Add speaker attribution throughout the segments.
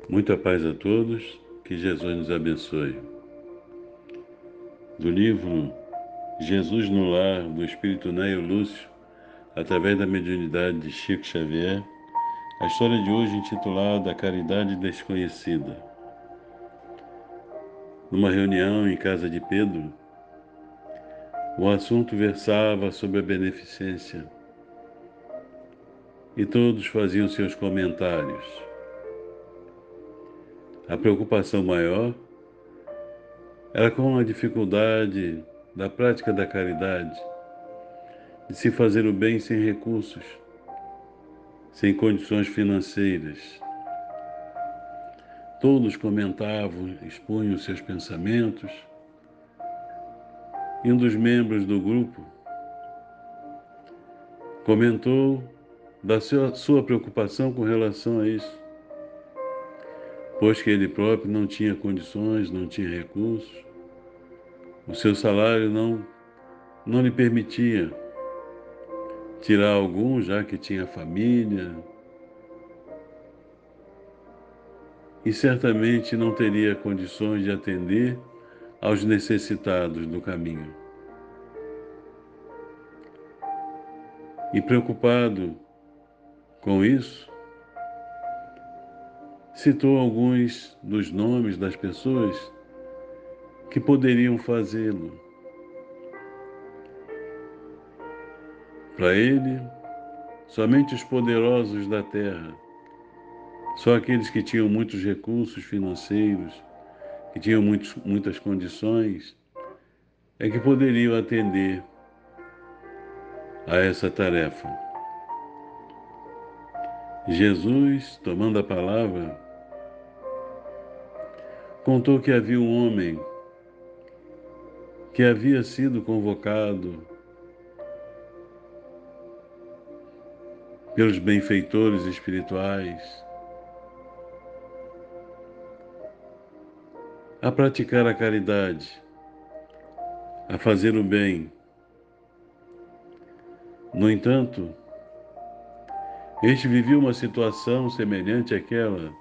Speaker 1: Muita paz a todos, que Jesus nos abençoe. Do livro Jesus no Lar, do Espírito Neio Lúcio, através da mediunidade de Chico Xavier, a história de hoje intitulada A Caridade Desconhecida. Numa reunião em casa de Pedro, o assunto versava sobre a beneficência e todos faziam seus comentários. A preocupação maior era com a dificuldade da prática da caridade, de se fazer o bem sem recursos, sem condições financeiras. Todos comentavam, expunham seus pensamentos, e um dos membros do grupo comentou da sua preocupação com relação a isso, pois que ele próprio não tinha condições, não tinha recursos, o seu salário não lhe permitia tirar algum, já que tinha família, e certamente não teria condições de atender aos necessitados do caminho. E preocupado com isso, citou alguns dos nomes das pessoas que poderiam fazê-lo. Para ele, somente os poderosos da terra, só aqueles que tinham muitos recursos financeiros, que tinham muitas condições, é que poderiam atender a essa tarefa. Jesus, tomando a palavra, contou que havia um homem que havia sido convocado pelos benfeitores espirituais a praticar a caridade, a fazer o bem. No entanto, este vivia uma situação semelhante àquela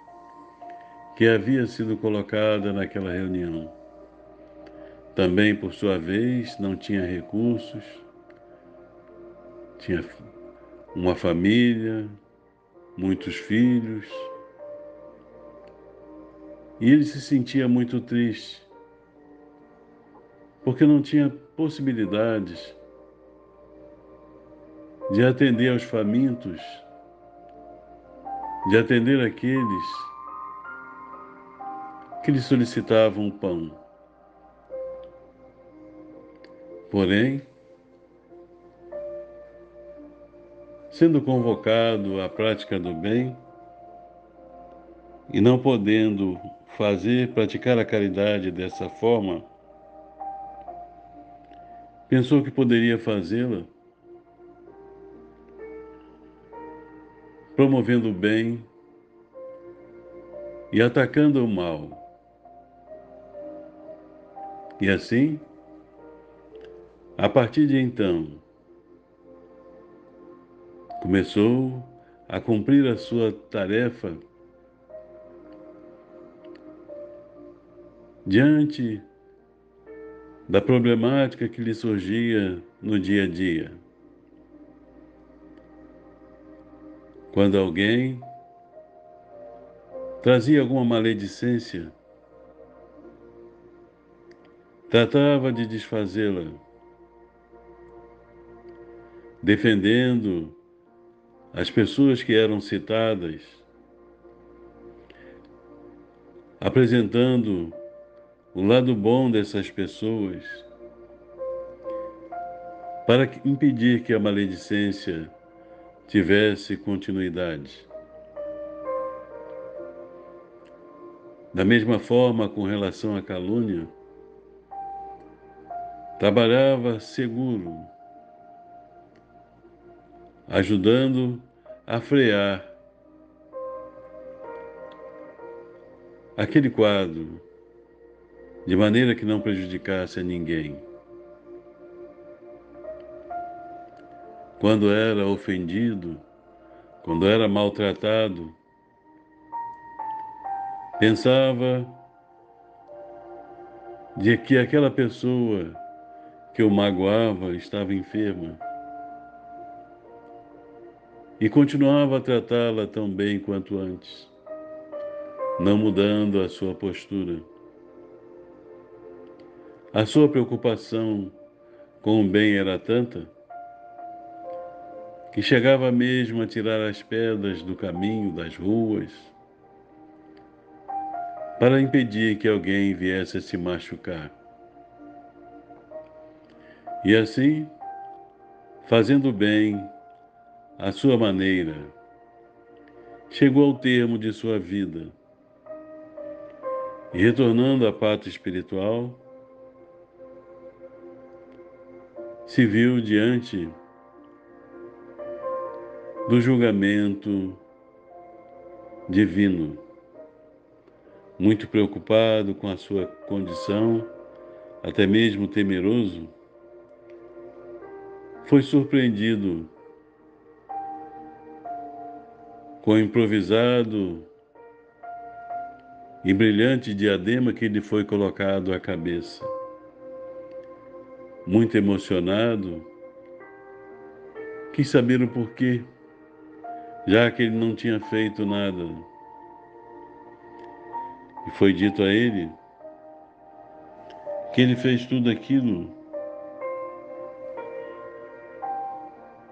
Speaker 1: que havia sido colocada naquela reunião. Também, por sua vez, não tinha recursos, tinha uma família, muitos filhos, e ele se sentia muito triste, porque não tinha possibilidades de atender aos famintos, de atender aqueles que lhe solicitavam pão. Porém, sendo convocado à prática do bem e não podendo praticar a caridade dessa forma, pensou que poderia fazê-la promovendo o bem e atacando o mal. E assim, a partir de então, começou a cumprir a sua tarefa diante da problemática que lhe surgia no dia a dia. Quando alguém trazia alguma maledicência, tratava de desfazê-la, defendendo as pessoas que eram citadas, apresentando o lado bom dessas pessoas, para impedir que a maledicência tivesse continuidade. Da mesma forma, com relação à calúnia, trabalhava seguro, ajudando a frear aquele quadro, de maneira que não prejudicasse a ninguém. Quando era ofendido, quando era maltratado, Pensava de que aquela pessoa que o magoava estava enferma e continuava a tratá-la tão bem quanto antes, não mudando a sua postura. A sua preocupação com o bem era tanta que chegava mesmo a tirar as pedras do caminho, das ruas, para impedir que alguém viesse a se machucar. E assim, fazendo bem à sua maneira, chegou ao termo de sua vida e, retornando à pátria espiritual, se viu diante do julgamento divino, muito preocupado com a sua condição, até mesmo temeroso, foi surpreendido com o improvisado e brilhante diadema que lhe foi colocado à cabeça. Muito emocionado, quis saber o porquê, já que ele não tinha feito nada. E foi dito a ele que ele fez tudo aquilo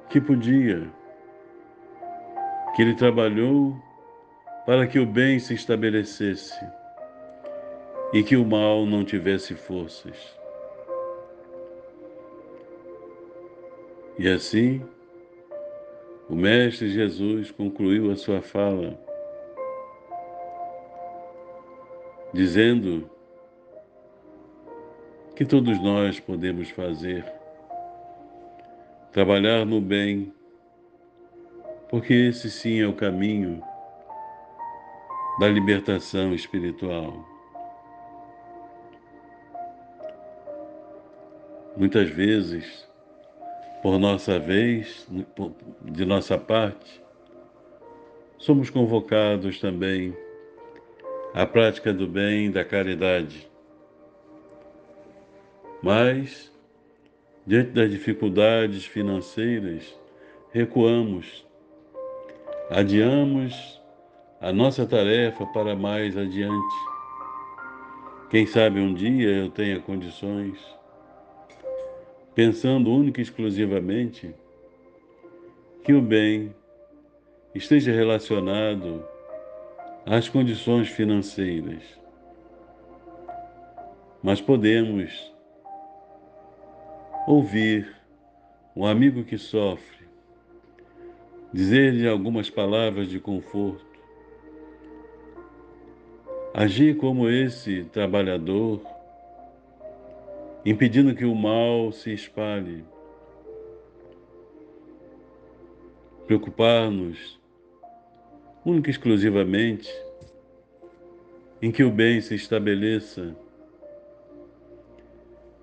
Speaker 1: que podia, que ele trabalhou para que o bem se estabelecesse e que o mal não tivesse forças. E assim, o Mestre Jesus concluiu a sua fala, dizendo que todos nós podemos fazer, trabalhar no bem, porque esse sim é o caminho da libertação espiritual. Muitas vezes, por nossa vez, de nossa parte, somos convocados também à prática do bem e da caridade. Mas, diante das dificuldades financeiras, recuamos, adiamos a nossa tarefa para mais adiante. Quem sabe um dia eu tenha condições, pensando única e exclusivamente que o bem esteja relacionado às condições financeiras. Mas podemos ouvir um amigo que sofre, dizer-lhe algumas palavras de conforto, agir como esse trabalhador, impedindo que o mal se espalhe, preocupar-nos única e exclusivamente em que o bem se estabeleça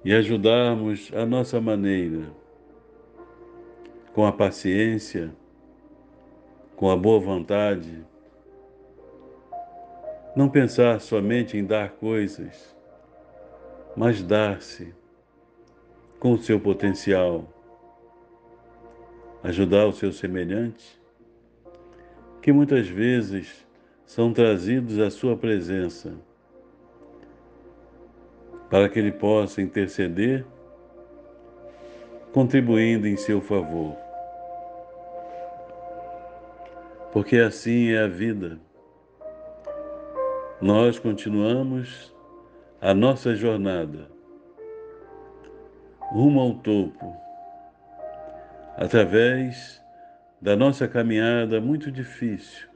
Speaker 1: e ajudarmos a nossa maneira, com a paciência, com a boa vontade, não pensar somente em dar coisas, mas dar-se com o seu potencial, ajudar o seu semelhante, que muitas vezes são trazidos à sua presença, para que ele possa interceder, contribuindo em seu favor. Porque assim é a vida. Nós continuamos a nossa jornada rumo ao topo, através da nossa caminhada muito difícil,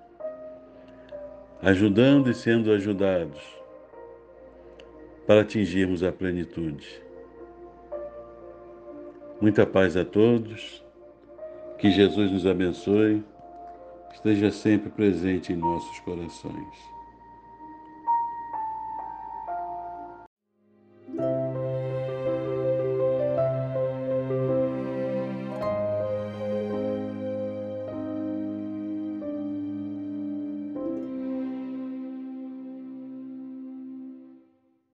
Speaker 1: ajudando e sendo ajudados para atingirmos a plenitude. Muita paz a todos, que Jesus nos abençoe, esteja sempre presente em nossos corações.